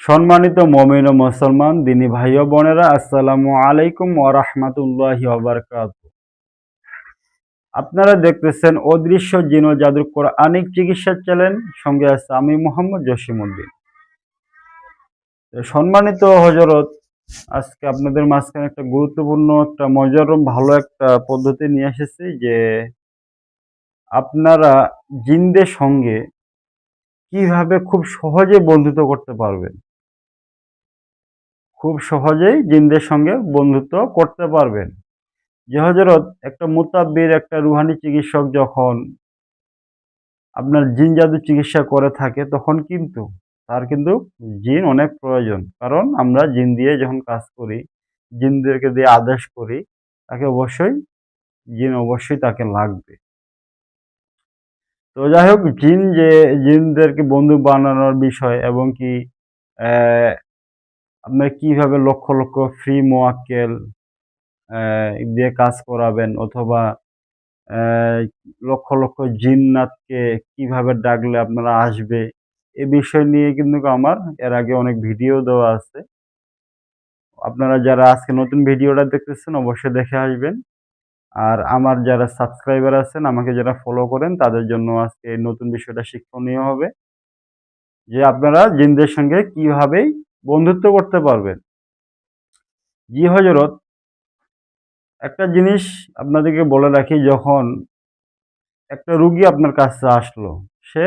সম্মানিত মুমিন ও মুসলমান দিনী ভাই ও বোনেরা, আসসালামু আলাইকুম ওয়া রাহমাতুল্লাহি ওয়া বারাকাতুহু। আপনারা দেখতেছেন অদৃশ্য জিন ও জাদুর কোরআনিক চিকিৎসা চ্যানেল। সঙ্গে আছে আমি মোহাম্মদ জসিমউদ্দিন। সম্মানিত হযরত, আজকে আপনাদের মাঝখানে একটা গুরুত্বপূর্ণ, একটা মজারম ভালো একটা পদ্ধতি নিয়ে এসেছি যে আপনারা জিনদের সঙ্গে কিভাবে খুব সহজে বন্ধুত্ব করতে পারবেন। খুব সহজেই জিনদের সঙ্গে বন্ধুত্ব করতে পারবেন। যে হযরত, একটা মুতাব্বির, একটা রুহানি চিকিৎসক যখন আপনার জিন জাদু চিকিৎসা করে থাকে, তখন কিন্তু তার কিন্তু জিন অনেক প্রয়োজন। কারণ আমরা জিন দিয়ে যখন কাজ করি, জিনদেরকে দিয়ে আদেশ করি, তাকে অবশ্যই জিন অবশ্যই তাকে লাগবে। তো যাই হোক, জিনদেরকে বন্ধু বানানোর বিষয় এবং কি আপনার কিভাবে লক্ষ লক্ষ ফ্রি মোয়াক্কেল দিয়ে কাজ করাবেন, অথবা লক্ষ লক্ষ জিন্নাতকে কিভাবে ডাকলে আপনারা আসবে, এ বিষয় নিয়ে কিন্তু আমার এর আগে অনেক ভিডিও দেওয়া আছে। আপনারা যারা আজকে নতুন ভিডিওটা দেখতেছেন অবশ্যই দেখে আসবেন। আর আমার যারা সাবস্ক্রাইবার আছেন, আমাকে যারা ফলো করেন, তাদের জন্য আজকে এই নতুন বিষয়টা শিক্ষণীয় হবে যে আপনারা জিনদের সঙ্গে কিভাবে বন্ধুত্ব করতে পারবেন। জি হযরত, একটা জিনিস আপনাদেরকে বলে রাখি, যখন একটা রুগী আপনার কাছে আসলো, সে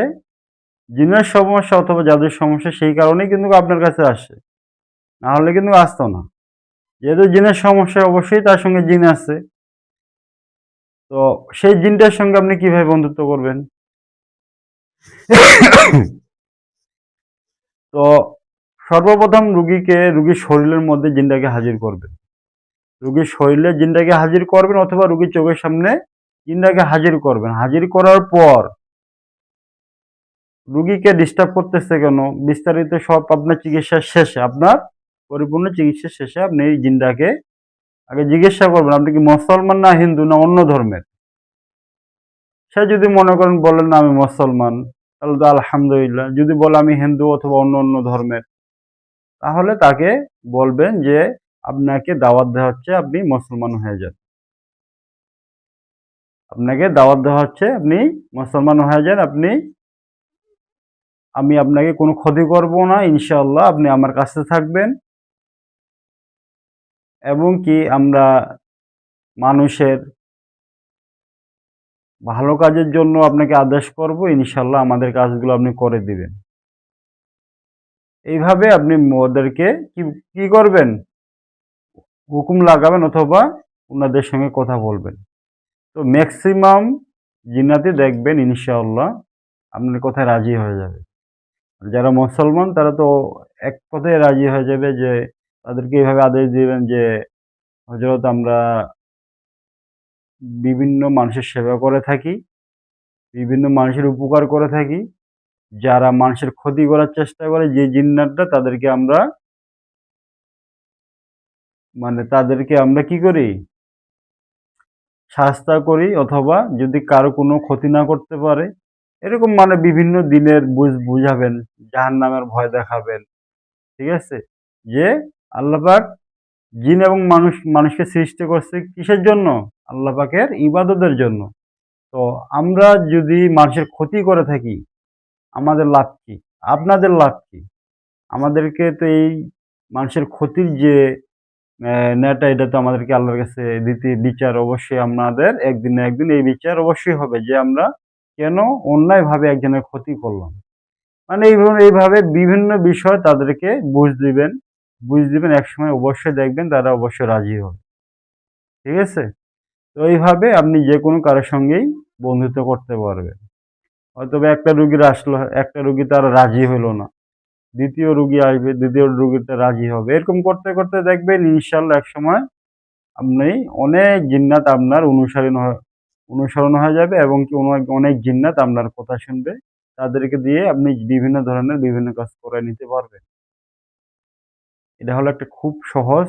জিনের সমস্যা অথবা জাদুর সমস্যা, সেই কারণেই কিন্তু আপনার কাছে আসে, না হলে কিন্তু আসতো না। যেহেতু জিনের সমস্যা, অবশ্যই তার সঙ্গে জিন আছে। তো সেই জিনটার সঙ্গে আপনি কিভাবে বন্ধুত্ব করবেন? তো সর্বপ্রথম রুগীর শরীরের মধ্যে জিনটাকে হাজির করবেন। রুগীর শরীরে জিনটাকে হাজির করবেন, অথবা রুগীর চোখের সামনে জিনটাকে হাজির করবেন। হাজির করার পর রুগীকে ডিস্টার্ব করতেছে কেন, বিস্তারিত সব আপনার চিকিৎসার শেষে, আপনার পরিপূর্ণ চিকিৎসা শেষে আপনি এই জিনটাকে আগে জিজ্ঞাসা করবেন, আপনি কি মুসলমান, না হিন্দু, না অন্য ধর্মের। সে যদি মনে করেন বলেন না আমি মুসলমান, তাহলে তো আলহামদুলিল্লাহ। যদি বলে আমি হিন্দু অথবা অন্য অন্য ধর্মের, তাহলে তাকে বলবেন যে আপনাকে দাওয়াত দেওয়া হচ্ছে, আপনি মুসলমান হয়ে যান। আপনাকে দাওয়াত দেওয়া হচ্ছে, আপনি মুসলমান হয়ে যান। আমি আপনাকে কোনো ক্ষতি করব না, ইনশাআল্লাহ আপনি আমার কাছে থাকবেন। এবং কি আমরা মানুষের ভালো কাজের জন্য আপনাকে আদেশ করব, ইনশাআল্লাহ আমাদের কাজগুলো আপনি করে দিবেন। এইভাবে আপনি ওদেরকে কি কি করবেন, হুকুম লাগাবেন অথবা ওনাদের সঙ্গে কথা বলবেন। তো ম্যাক্সিমাম জিন্নাতি দেখবেন ইনশাআল্লাহ আপনার কথায় রাজি হয়ে যাবে। যারা মুসলমান তারা তো এক কথায় রাজি হয়ে যাবে, যে তাদেরকে এইভাবে আদেশ দিবেন যে হযরত, আমরা বিভিন্ন মানুষের সেবা করে থাকি, বিভিন্ন মানুষের উপকার করে থাকি। যারা মানুষের ক্ষতি করার চেষ্টা করে, যে জিন্নাতটা, তাদেরকে আমরা কি করি, শাস্তা করি, অথবা যদি কারো কোনো ক্ষতি না করতে পারে, এরকম বিভিন্ন দিনের বুঝাবেন, জাহান্নামের ভয় দেখাবেন। ঠিক আছে? যে আল্লাহ পাক জিন এবং মানুষকে সৃষ্টি করছে কিসের জন্য? আল্লাহ পাকের ইবাদতের জন্য। তো আমরা যদি মানুষের ক্ষতি করে থাকি, আমাদের লাভ কি? আপনাদের লাভ কি? আমাদেরকে তো এই মানুষের ক্ষতির যে ন্যায়টা, এটা তো আমাদেরকে আল্লাহর কাছে দিতে, বিচার অবশ্যই আমাদের একদিন না একদিন এই বিচার অবশ্যই হবে, যে আমরা কেন অন্যায়ভাবে একজনের ক্ষতি করলাম। এইভাবে বিভিন্ন বিষয় তাদেরকে বুঝ দিবেন, একসময় অবশ্যই দেখবেন তারা অবশ্যই রাজি হবে। ঠিক আছে? তো এইভাবে আপনি যেকোনো কারোর সঙ্গেই বন্ধুত্ব করতে পারবেন। হয়তোবা একটা রুগী তার রাজি হলো না, দ্বিতীয় রুগী আসবে, দ্বিতীয় রুগীটা রাজি হবে। এরকম করতে করতে দেখবেন ইনশাআল্লাহ একসময় আপনি অনেক জিন্নাত আপনার অনুসরণ হয়ে যাবে, এবং কি অনেক জিন্নাত আপনার কথা শুনবে। তাদেরকে দিয়ে আপনি বিভিন্ন ধরনের বিভিন্ন কাজ করে নিতে পারবেন। এটা হলো একটা খুব সহজ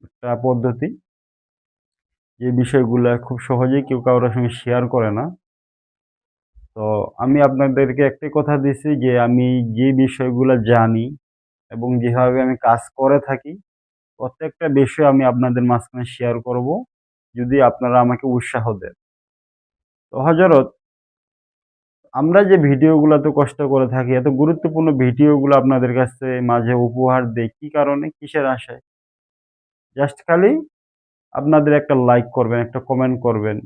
একটা পদ্ধতি, যে বিষয়গুলা খুব সহজেই কেউ কারোর সঙ্গে শেয়ার করে না। তো আমি আপনাদেরকে একটাই কথা দিছি, যে আমি যে বিষয়গুলা জানি এবং যেভাবে আমি কাজ করে থাকি প্রত্যেকটা বিষয় আমি আপনাদের মাঝখানে শেয়ার করব যদি আপনারা আমাকে উৎসাহ দেন। তো হযরত আমরা যে ভিডিওগুলো এত কষ্ট করে থাকি, এত গুরুত্বপূর্ণ ভিডিওগুলো আপনাদের কাছে মাঝে উপহার দেই কি কারণে? কিসের আশায়? জাস্ট খালি আপনাদের একটা লাইক করবেন, একটা কমেন্ট করবেন,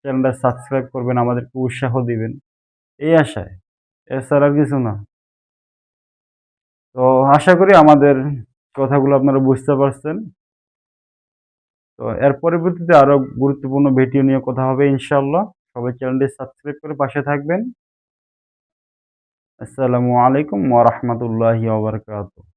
চ্যানেলটা সাবস্ক্রাইব করবেন, আমাদেরকে উৎসাহ দিবেন। এই আশায়। এছাড়া আর কিছু না। তো আশা করি আমাদের কথাগুলো আপনারা বুঝতে পারছেন। তো এর পরবর্তীতে আরো গুরুত্বপূর্ণ ভিডিও নিয়ে কথা হবে ইনশাআল্লাহ। সবাই চ্যানেলটি সাবস্ক্রাইব করে পাশে থাকবেন। আসসালামু আলাইকুম ওয়া রাহমাতুল্লাহি ওয়া বারাকাতুহু।